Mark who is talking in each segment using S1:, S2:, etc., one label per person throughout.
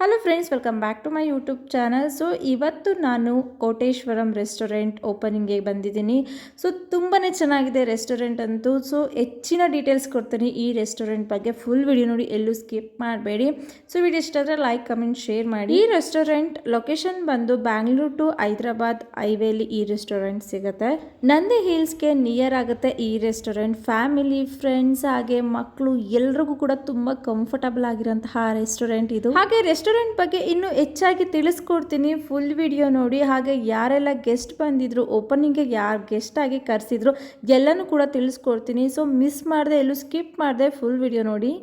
S1: Hello friends, welcome back to my YouTube channel. So ಇವತ್ತು ನಾನು ಕೋಟೇಶ್ವರಂ restaurant ಓಪನಿಂಗ್ಗೆ ಬಂದಿದ್ದೀನಿ. So ತುಂಬಾ ಚೆನ್ನಾಗಿದೆ ರೆಸ್ಟೋರೆಂಟ್ ಅಂತೂ. ಸೊ ಹೆಚ್ಚಿನ ಡೀಟೇಲ್ಸ್ ಕೊಡ್ತೀನಿ ಈ ರೆಸ್ಟೋರೆಂಟ್ ಬಗ್ಗೆ. ಫುಲ್ ವಿಡಿಯೋ ನೋಡಿ, ಎಲ್ಲೂ ಸ್ಕಿಪ್ ಮಾಡಬೇಡಿ. ಸೊ ವಿಡಿಯೋ ಇಷ್ಟ ಆದರೆ ಲೈಕ್, ಕಮೆಂಟ್, ಶೇರ್ ಮಾಡಿ. ಈ ರೆಸ್ಟೋರೆಂಟ್ ಲೊಕೇಶನ್ ಬಂದು ಬ್ಯಾಂಗ್ಳೂರ್ ಟು ಹೈದ್ರಾಬಾದ್ ಹೈವೇಲಿ ಈ ರೆಸ್ಟೋರೆಂಟ್ ಸಿಗುತ್ತೆ. ನಂದಿ ಹಿಲ್ಸ್ಗೆ ನಿಯರ್ ಆಗುತ್ತೆ ಈ ರೆಸ್ಟೋರೆಂಟ್. ಫ್ಯಾಮಿಲಿ, ಫ್ರೆಂಡ್ಸ್ ಹಾಗೆ ಮಕ್ಕಳು ಎಲ್ರಿಗೂ ಕೂಡ ತುಂಬಾ ಕಂಫರ್ಟಬಲ್ ಆಗಿರೋಂತಹ ರೆಸ್ಟೋರೆಂಟ್ ಇದು. ಹಾಗೆ ರೆಸ್ಟೋರೆಂಟ್ ಬಗ್ಗೆ ಇನ್ನೂ ಹೆಚ್ಚಾಗಿ ತಿಳಿಸ್ಕೊಡ್ತೀನಿ, ಫುಲ್ ವಿಡಿಯೋ ನೋಡಿ. ಹಾಗೆ ಯಾರೆಲ್ಲ ಗೆಸ್ಟ್ ಬಂದಿದ್ರು, ಓಪನಿಂಗ್ಗೆ ಯಾರು ಗೆಸ್ಟ್ ಆಗಿ ಕರೆಸಿದ್ರು ಎಲ್ಲನೂ ಕೂಡ ತಿಳಿಸ್ಕೊಡ್ತೀನಿ. ಸೊ ಮಿಸ್ ಮಾಡದೆ, ಎಲ್ಲೂ ಸ್ಕಿಪ್ ಮಾಡದೆ ಫುಲ್ ವಿಡಿಯೋ ನೋಡಿ.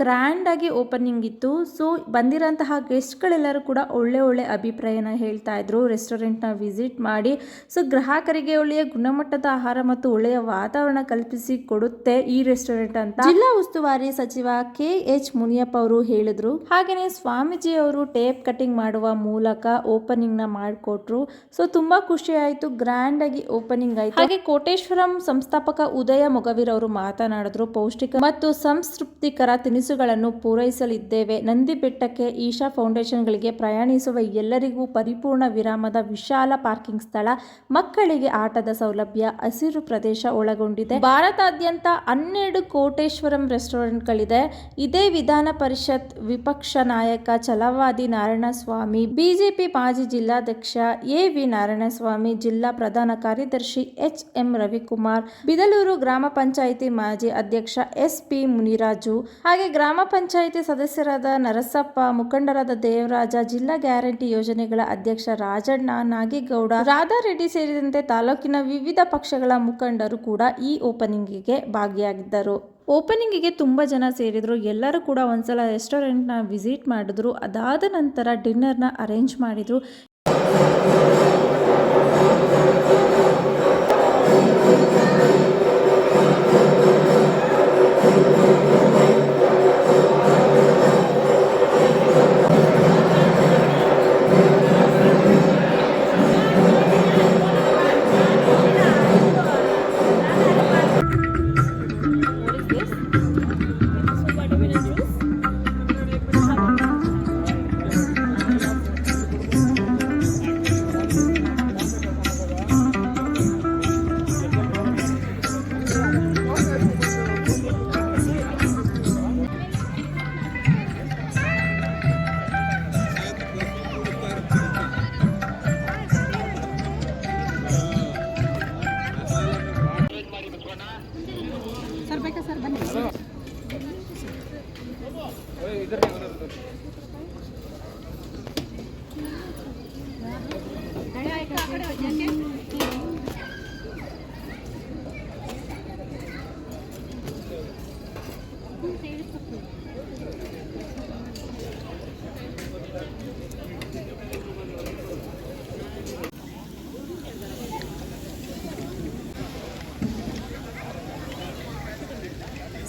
S1: ಗ್ರ್ಯಾಂಡ್ ಆಗಿ ಓಪನಿಂಗ್ ಇತ್ತು. ಸೊ ಬಂದಿರೋಂತಹ ಗೆಸ್ಟ್ಗಳೆಲ್ಲರೂ ಕೂಡ ಒಳ್ಳೆ ಅಭಿಪ್ರಾಯನ ಹೇಳ್ತಾ ಇದ್ರು ರೆಸ್ಟೋರೆಂಟ್ನ ವಿಸಿಟ್ ಮಾಡಿ. ಸೊ ಗ್ರಾಹಕರಿಗೆ ಒಳ್ಳೆಯ ಗುಣಮಟ್ಟದ ಆಹಾರ ಮತ್ತು ಒಳ್ಳೆಯ ವಾತಾವರಣ ಕಲ್ಪಿಸಿ ಕೊಡುತ್ತೆ ಈ ರೆಸ್ಟೋರೆಂಟ್ ಅಂತ ಜಿಲ್ಲಾ ಉಸ್ತುವಾರಿ ಸಚಿವ KH ಮುನಿಯಪ್ಪ ಅವರು ಹೇಳಿದ್ರು. ಹಾಗೆಯೇ ಸ್ವಾಮೀಜಿ ಅವರು ಟೇಪ್ ಕಟಿಂಗ್ ಮಾಡುವ ಮೂಲಕ ಓಪನಿಂಗ್ ನ ಮಾಡಿಕೊಟ್ರು. ಸೊ ತುಂಬಾ ಖುಷಿ ಆಯ್ತು, ಗ್ರ್ಯಾಂಡ್ ಆಗಿ ಓಪನಿಂಗ್ ಆಯ್ತು. ಹಾಗೆ ಕೋಟೇಶ್ವರಂ ಸಂಸ್ಥಾಪಕ ಉದಯ ಮೊಗವೀರ್ ಅವರು ಮಾತನಾಡಿದ್ರು. ಪೌಷ್ಟಿಕ ಮತ್ತು ಸಂತೃಪ್ತಿಕರ ತಿನಿಸುಗಳನ್ನು ಪೂರೈಸಲಿದ್ದೇವೆ. ನಂದಿ ಬೆಟ್ಟಕ್ಕೆ ಈಶಾ ಫೌಂಡೇಶನ್ಗಳಿಗೆ ಪ್ರಯಾಣಿಸುವ ಎಲ್ಲರಿಗೂ ಪರಿಪೂರ್ಣ ವಿರಾಮದ ವಿಶಾಲ ಪಾರ್ಕಿಂಗ್ ಸ್ಥಳ, ಮಕ್ಕಳಿಗೆ ಆಟದ ಸೌಲಭ್ಯ, ಹಸಿರು ಪ್ರದೇಶ ಒಳಗೊಂಡಿದೆ. ಭಾರತಾದ್ಯಂತ 12 ಕೋಟೇಶ್ವರಂ ರೆಸ್ಟೋರೆಂಟ್ಗಳಿದೆ. ಇದೇ ವಿಧಾನ ಪರಿಷತ್ ವಿಪಕ್ಷ ನಾಯಕ ಛಲವಾದಿ ನಾರಾಯಣಸ್ವಾಮಿ, ಬಿಜೆಪಿ ಮಾಜಿ ಜಿಲ್ಲಾಧ್ಯಕ್ಷ AV ನಾರಾಯಣಸ್ವಾಮಿ, ಜಿಲ್ಲಾ ಪ್ರಧಾನ ಕಾರ್ಯದರ್ಶಿ HM ರವಿಕುಮಾರ್, ಬಿದಲೂರು ಗ್ರಾಮ ಪಂಚಾಯಿತಿ ಮಾಜಿ ಅಧ್ಯಕ್ಷ SP ಮುನಿರಾಜು, ಹಾಗೆ ಗ್ರಾಮ ಪಂಚಾಯಿತಿ ಸದಸ್ಯರಾದ ನರಸಪ್ಪ, ಮುಖಂಡರಾದ ದೇವರಾಜ, ಜಿಲ್ಲಾ ಗ್ಯಾರಂಟಿ ಯೋಜನೆಗಳ ಅಧ್ಯಕ್ಷ ರಾಜಣ್ಣ, ನಾಗೇಗೌಡ, ರಾಧಾರೆಡ್ಡಿ ಸೇರಿದಂತೆ ತಾಲೂಕಿನ ವಿವಿಧ ಪಕ್ಷಗಳ ಮುಖಂಡರು ಕೂಡ ಈ ಓಪನಿಂಗಿಗೆ ಭಾಗಿಯಾಗಿದ್ದರು. ಓಪನಿಂಗಿಗೆ ತುಂಬ ಜನ ಸೇರಿದ್ರು. ಎಲ್ಲರೂ ಕೂಡ ಒಂದ್ಸಲ ರೆಸ್ಟೋರೆಂಟ್ನ ವಿಸಿಟ್ ಮಾಡಿದ್ರು. ಅದಾದ ನಂತರ ಡಿನ್ನರ್ನ ಅರೇಂಜ್ ಮಾಡಿದ್ರು.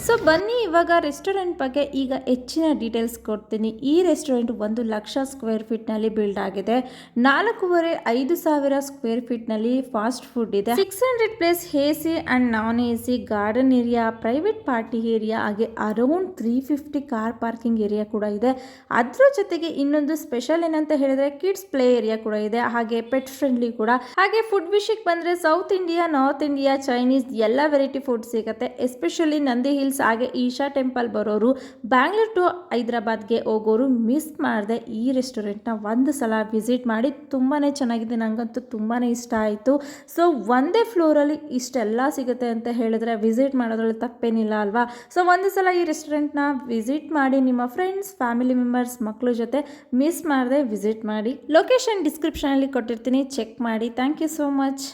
S1: ಸೊ ಬನ್ನಿ ಇವಾಗ ರೆಸ್ಟೋರೆಂಟ್ ಬಗ್ಗೆ ಈಗ ಹೆಚ್ಚಿನ ಡೀಟೇಲ್ಸ್ ಕೊಡ್ತೀನಿ. ಈ ರೆಸ್ಟೋರೆಂಟ್ 1,00,000 ಸ್ಕ್ವೇರ್ ಫೀಟ್ನಲ್ಲಿ ಬಿಲ್ಡ್ ಆಗಿದೆ. 4,500 ಸ್ಕ್ವೇರ್ ಫೀಟ್ನಲ್ಲಿ ಫಾಸ್ಟ್ ಫುಡ್ ಇದೆ. 600 place AC and non AC, garden area, private party area, ಹಾಗೆ ಅರೌಂಡ್ 350 ಕಾರ್ ಪಾರ್ಕಿಂಗ್ ಏರಿಯಾ ಕೂಡ ಇದೆ. ಅದ್ರ ಜೊತೆಗೆ ಇನ್ನೊಂದು ಸ್ಪೆಷಲ್ ಏನಂತ ಹೇಳಿದ್ರೆ ಕಿಡ್ಸ್ ಪ್ಲೇ ಏರಿಯಾ ಕೂಡ ಇದೆ, ಹಾಗೆ ಪೆಟ್ ಫ್ರೆಂಡ್ಲಿ ಕೂಡ. ಹಾಗೆ ಫುಡ್ ವಿಷಯಕ್ಕೆ ಬಂದರೆ south India, north India, Chinese ಎಲ್ಲ ವೆರೈಟಿ ಫುಡ್ ಸಿಗುತ್ತೆ. ಎಸ್ಪೆಷಲಿ ನಂದಿ ಹಿಲ್ಸ್ ಹಾಗೆ ಈಶಾ ಟೆಂಪಲ್ ಬರೋರು, ಬ್ಯಾಂಗ್ಳೂರ್ ಟು ಹೈದರಾಬಾದ್ಗೆ ಹೋಗೋರು ಮಿಸ್ ಮಾಡದೆ ಈ ರೆಸ್ಟೋರೆಂಟ್ನ ಒಂದು ಸಲ ವಿಸಿಟ್ ಮಾಡಿ. ತುಂಬಾ ಚೆನ್ನಾಗಿದೆ, ನನಗಂತೂ ತುಂಬಾ ಇಷ್ಟ ಆಯಿತು. ಸೊ ಒಂದೇ ಫ್ಲೋರಲ್ಲಿ ಇಷ್ಟೆಲ್ಲ ಸಿಗುತ್ತೆ ಅಂತ ಹೇಳಿದ್ರೆ ವಿಸಿಟ್ ಮಾಡೋದ್ರಲ್ಲಿ ತಪ್ಪೇನಿಲ್ಲ ಅಲ್ವಾ? ಸೊ ಒಂದು ಸಲ ಈ ರೆಸ್ಟೋರೆಂಟ್ನ ವಿಸಿಟ್ ಮಾಡಿ, ನಿಮ್ಮ ಫ್ರೆಂಡ್ಸ್, ಫ್ಯಾಮಿಲಿ ಮೆಂಬರ್ಸ್, ಮಕ್ಕಳ ಜೊತೆ ಮಿಸ್ ಮಾಡದೆ ವಿಸಿಟ್ ಮಾಡಿ. ಲೊಕೇಶನ್ ಡಿಸ್ಕ್ರಿಪ್ಷನಲ್ಲಿ ಕೊಟ್ಟಿರ್ತೀನಿ, ಚೆಕ್ ಮಾಡಿ. Thank you so much.